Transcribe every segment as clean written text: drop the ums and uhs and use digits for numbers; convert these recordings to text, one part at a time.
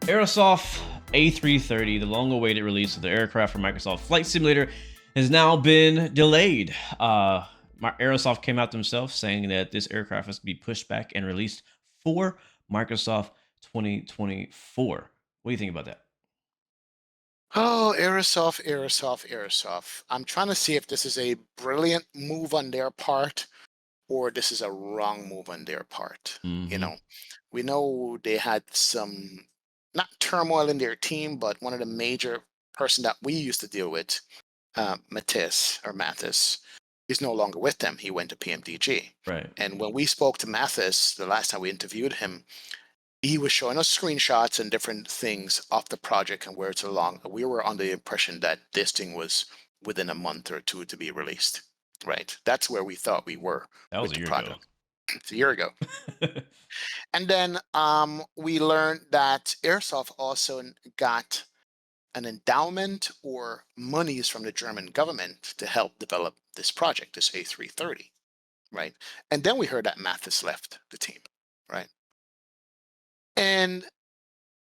Aerosoft A330, the long-awaited release of the aircraft for Microsoft Flight Simulator, has now been delayed. Aerosoft came out themselves saying that this aircraft is to be pushed back and released for Microsoft 2024. What do you think about that? Oh, Aerosoft. I'm trying to see if this is a brilliant move on their part or this is a wrong move on their part. You Hmm. know, we know they had some not turmoil in their team, but one of the major person that we used to deal with, Mathis, is no longer with them. He went to PMDG. Right. And when we spoke to Mathis the last time we interviewed him, he was showing us screenshots and different things of the project and where it's along. We were under the impression that this thing was within a month or two to be released. Right. That's where we thought we were That was with a the year ago. project. It's a year ago. And then we learned that Airsoft also got an endowment or monies from the German government to help develop this project, this A330, right? And then we heard that Mathis left the team, right? And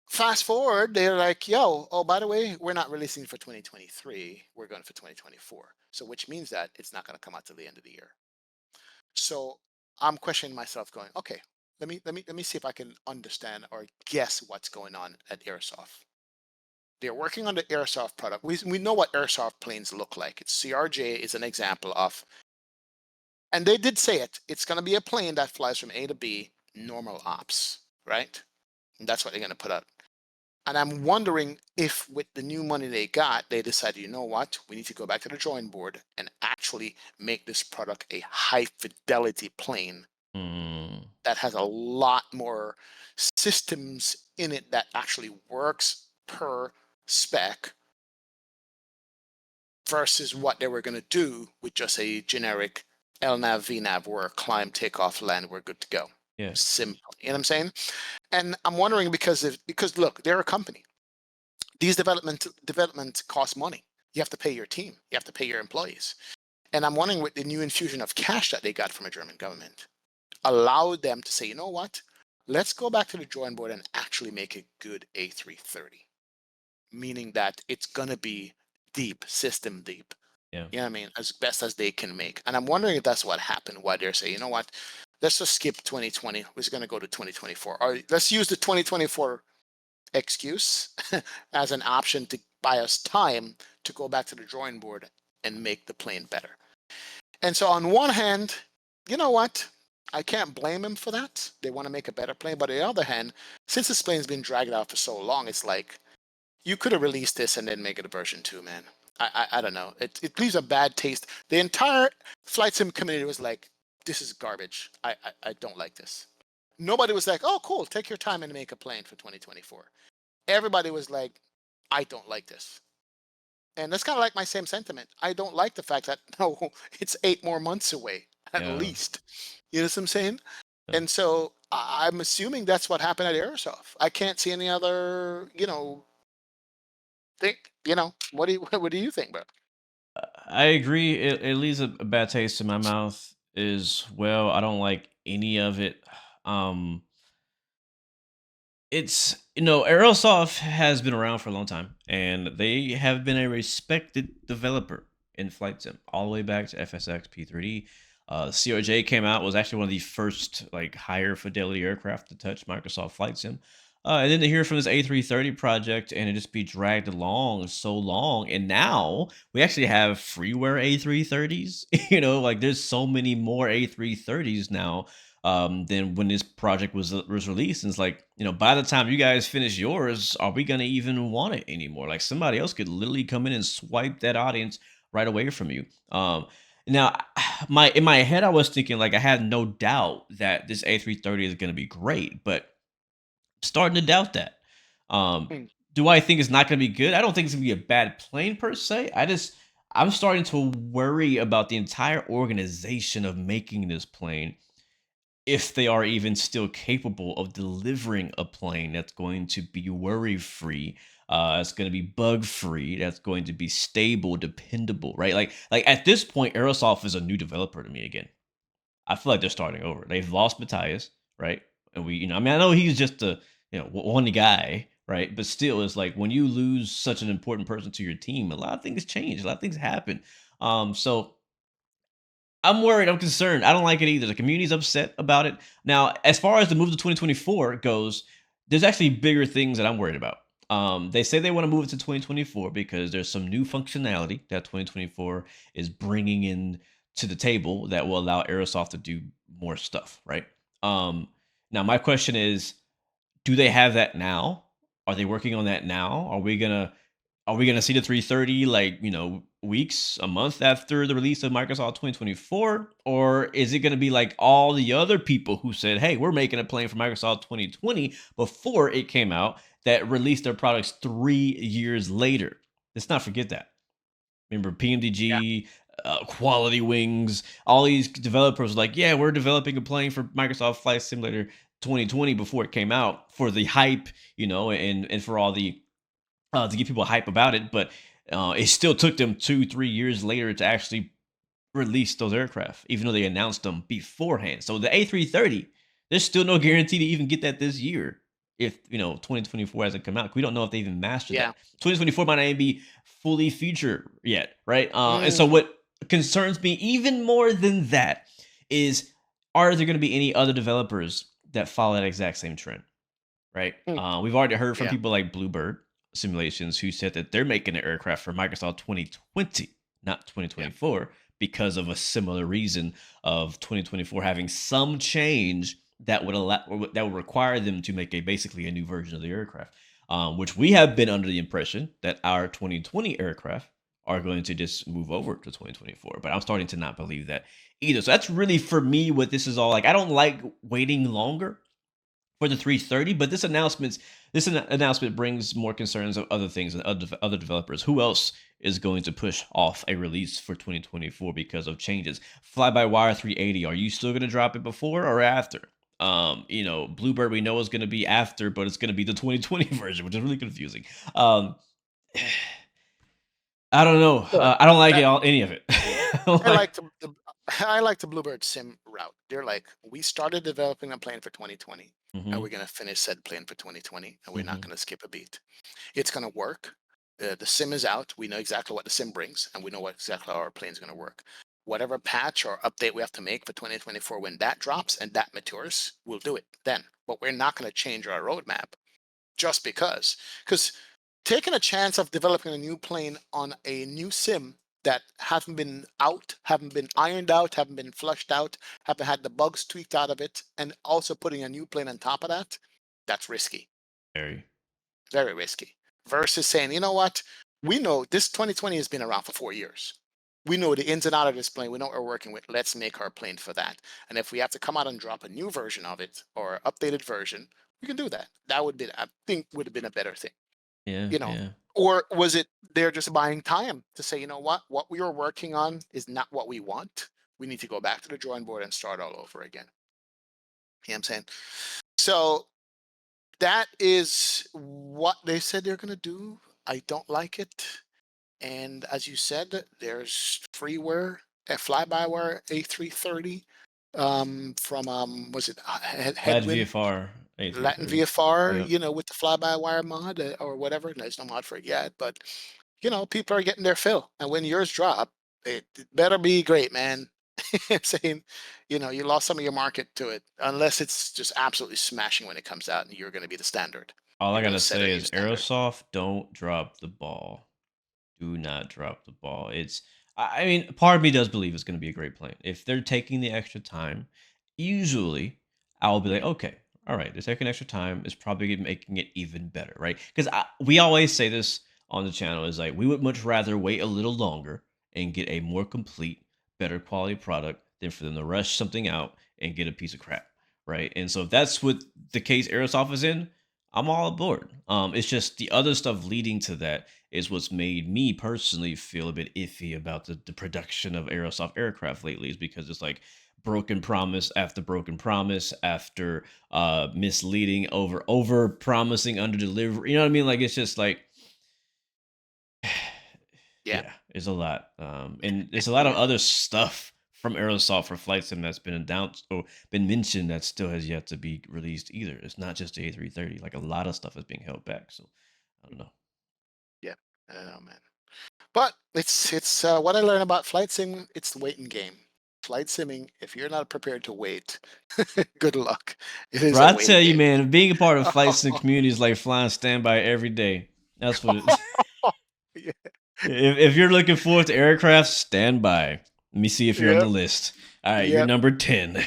fast forward, they're like, yo, oh, by the way, we're not releasing for 2023. We're going for 2024. So which means that it's not going to come out till the end of the year. So I'm questioning myself, going, okay, let me see if I can understand or guess what's going on at Airsoft. They're working on the Airsoft product. We know what Airsoft planes look like. It's CRJ is an example of, and they did say it. It's going to be a plane that flies from A to B, normal ops, right? And that's what they're going to put out. And I'm wondering if with the new money they got, they decided, you know what, we need to go back to the drawing board and actually make this product a high fidelity plane Mm, that has a lot more systems in it that actually works per spec versus what they were going to do with just a generic LNAV, VNAV, where climb, takeoff, land, we're good to go. yeah. Simple. You know what I'm saying? And I'm wondering because look, they're a company. These development costs money. You have to pay your team. You have to pay your employees. And I'm wondering with the new infusion of cash that they got from the German government, allowed them to say, you know what? Let's go back to the drawing board and actually make a good A330, meaning that it's going to be deep, system deep. Yeah. You know what I mean? As best as they can make. And I'm wondering if that's what happened, why they're saying, you know what? Let's just skip 2020. We're just going to go to 2024. Or let's use the 2024 excuse as an option to buy us time to go back to the drawing board and make the plane better. And so on one hand, you know what? I can't blame them for that. They want to make a better plane. But on the other hand, since this plane's been dragged out for so long, it's like you could have released this and then make it a version 2, man. I don't know. It leaves a bad taste. The entire flight sim community was like, this is garbage. I don't like this. Nobody was like, oh, cool. Take your time and make a plane for 2024. Everybody was like, I don't like this. And that's kind of like my same sentiment. I don't like the fact that no, it's 8 more months away at Yeah. least. You know what I'm saying? Yeah. And so I'm assuming that's what happened at Aerosoft. I can't see any other, think, what do you think, bro? I agree. It leaves a bad taste in my mouth as well. I don't like any of it. Um, it's Aerosoft has been around for a long time, and they have been a respected developer in flight sim all the way back to FSX P3D. CRJ came out, was actually one of the first like higher fidelity aircraft to touch Microsoft Flight Sim. And then to hear from this A330 project and it just be dragged along so long, and now we actually have freeware A330s. Like there's so many more A330s now than when this project was released. And it's like, by the time you guys finish yours, are we gonna even want it anymore? Like somebody else could literally come in and swipe that audience right away from you. Now, my in my head, I was thinking like I had no doubt that this A330 is gonna be great, but starting to doubt that. Um, Hmm. do I think it's not going to be good? I don't think it's going to be a bad plane per se. I'm starting to worry about the entire organization of making this plane, if they are even still capable of delivering a plane that's going to be worry free, it's going to be bug free, that's going to be stable, dependable, right? Like at this point, Aerosoft is a new developer to me again. I feel like they're starting over. They've lost Matthias, right? And I mean, I know he's just a one guy, right? But still, it's like when you lose such an important person to your team, a lot of things change, a lot of things happen. So I'm worried. I'm concerned. I don't like it either. The community's upset about it. Now, as far as the move to 2024 goes, there's actually bigger things that I'm worried about. They say they want to move it to 2024 because there's some new functionality that 2024 is bringing in to the table that will allow Aerosoft to do more stuff, right? Um, Now, my question is, do they have that now? Are they working on that now? Are we gonna see the 330 like, weeks, a month after the release of Microsoft 2024? Or is it gonna be like all the other people who said, hey, we're making a plane for Microsoft 2020 before it came out that released their products 3 years later? Let's not forget that. Remember Yeah. PMDG, Quality Wings, all these developers were like, yeah, we're developing a plane for Microsoft Flight Simulator 2020 before it came out for the hype, and for all the to get people hype about it. But it still took them 2, 3 years later to actually release those aircraft, even though they announced them beforehand. So the A330, there's still no guarantee to even get that this year if 2024 hasn't come out. We don't know if they even mastered Yeah. that. 2024 might not even be fully featured yet, right? And so Mm, what concerns me even more than that is, are there going to be any other developers that follow that exact same trend? Right? mm, We've already heard from yeah. people like Bluebird Simulations who said that they're making an aircraft for Microsoft 2020, not Yeah. 2024, because of a similar reason of 2024 having some change that would require them to make a basically a new version of the aircraft, which we have been under the impression that our 2020 aircraft are going to just move over to 2024. But I'm starting to not believe that either. So that's really for me what this is all like. I don't like waiting longer for the 330, but this announcement brings more concerns of other things and other developers. Who else is going to push off a release for 2024 because of changes? Fly by wire 380. Are you still going to drop it before or after? Bluebird we know is going to be after, but it's going to be the 2020 version, which is really confusing. Um, I don't know. Look, I don't like I, it all, any of it. I don't I like. like the I like the Bluebird Sim route. They're like, we started developing a plane for 2020, and Hmm. we're gonna finish said plane for 2020, and we're not Hmm. gonna skip a beat. It's gonna work. The sim is out. We know exactly what the sim brings, and we know what exactly how our plane's gonna work. Whatever patch or update we have to make for 2024, when that drops and that matures, we'll do it then. But we're not gonna change our roadmap just because taking a chance of developing a new plane on a new sim that haven't been out, haven't been ironed out, haven't been flushed out, haven't had the bugs tweaked out of it, and also putting a new plane on top of that, that's risky, Very. very risky. Versus saying, you know what, we know this 2020 has been around for 4 years. We know the ins and out of this plane. We know what we're working with. Let's make our plane for that. And if we have to come out and drop a new version of it or updated version, we can do that. That would be, I think, would have been a better thing, Yeah. you know. Yeah. Or was it they're just buying time to say, you know what we were working on is not what we want. We need to go back to the drawing board and start all over again. You know what I'm saying? So that is what they said they're gonna do. I don't like it. And as you said, there's freeware, a fly-by-wire A330 from was it Lad Headwind VFR Latin A330. VFR, Yep. with the fly-by-wire mod or whatever. There's no mod for it yet, but people are getting their fill. And when yours drop, it better be great, man. I'm saying, you lost some of your market to it, unless it's just absolutely smashing when it comes out, and you're going to be the standard. All I You're going gotta to set a say new is standard. Aerosoft, don't drop the ball. Do not drop the ball. I mean, part of me does believe it's going to be a great plane. If they're taking the extra time, usually I'll be like, okay, all right, they're taking extra time. It's probably making it even better, right? Because we always say this on the channel is like, we would much rather wait a little longer and get a more complete, better quality product than for them to rush something out and get a piece of crap, right? And so if that's what the case Aerosoft is in, I'm all aboard. It's just the other stuff leading to that is what's made me personally feel a bit iffy about the production of Aerosoft aircraft lately, is because it's like broken promise after misleading over promising under delivery. You know what I mean? Like it's just like Yeah. yeah, it's a lot. And there's a lot of other stuff from Aerosoft for flight sim that's been announced or been mentioned that still has yet to be released either. It's not just the A330. Like a lot of stuff is being held back. So I don't know. Yeah. Oh man. But it's what I learned about flight sim. It's the waiting game. Flight simming. If you're not prepared to wait, good luck. It is Bro, a I waiting tell you, game. man, being a part of flight sim community is like flying standby every day. That's what it. Yeah. If you're looking forward to aircraft, stand by. Let me see if you're on the Yep. list. All right, you're Yep. number 10. There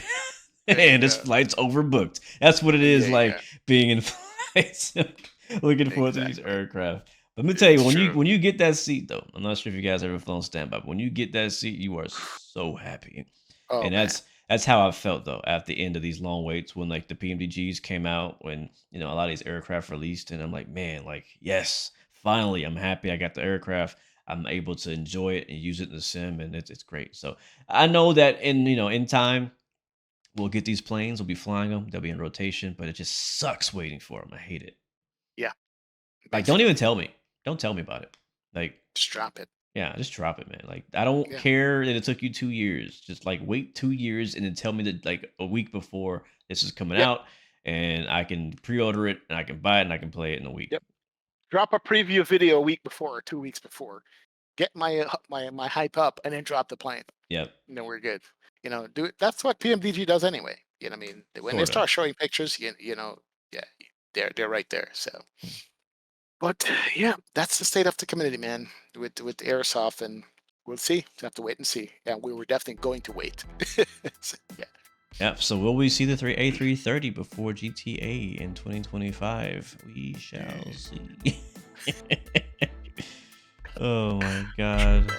you And this go. flight's overbooked. That's what it is Yeah. like Yeah. being in flights, looking forward to these Exactly. aircraft. But let me tell you, It's when you true. when you get that seat though, I'm not sure if you guys ever flown standby, but when you get that seat, you are so happy. Oh And man. that's how I felt though at the end of these long waits when like the PMDGs came out, when a lot of these aircraft released, and I'm like, man, like yes, finally, I'm happy I got the aircraft. I'm able to enjoy it and use it in the sim, and it's great. So I know that in time we'll get these planes, we'll be flying them, they'll be in rotation, but it just sucks waiting for them. I hate it. Yeah. Like, don't even Basically, tell me. Don't tell me about it. Like, just drop it. yeah, just drop it, man. Like, I don't Yeah. care that it took you 2 years. Just like wait 2 years and then tell me that like a week before this is coming Yep. out, and I can pre-order it and I can buy it and I can play it in a week. Yep. Drop a preview video a week before or 2 weeks before. Get my hype up, and then drop the plane. Yep, We're good. Do it. That's what PMDG does anyway. What I mean, when they sort of. start showing pictures, yeah, they're right there. So, but yeah, that's the state of the community, man. With Airsoft, and we'll see. We'll have to wait and see. Yeah, we were definitely going to wait. So, yeah. Yep. So will we see the A330 before GTA in 2025? We shall see. Oh my god.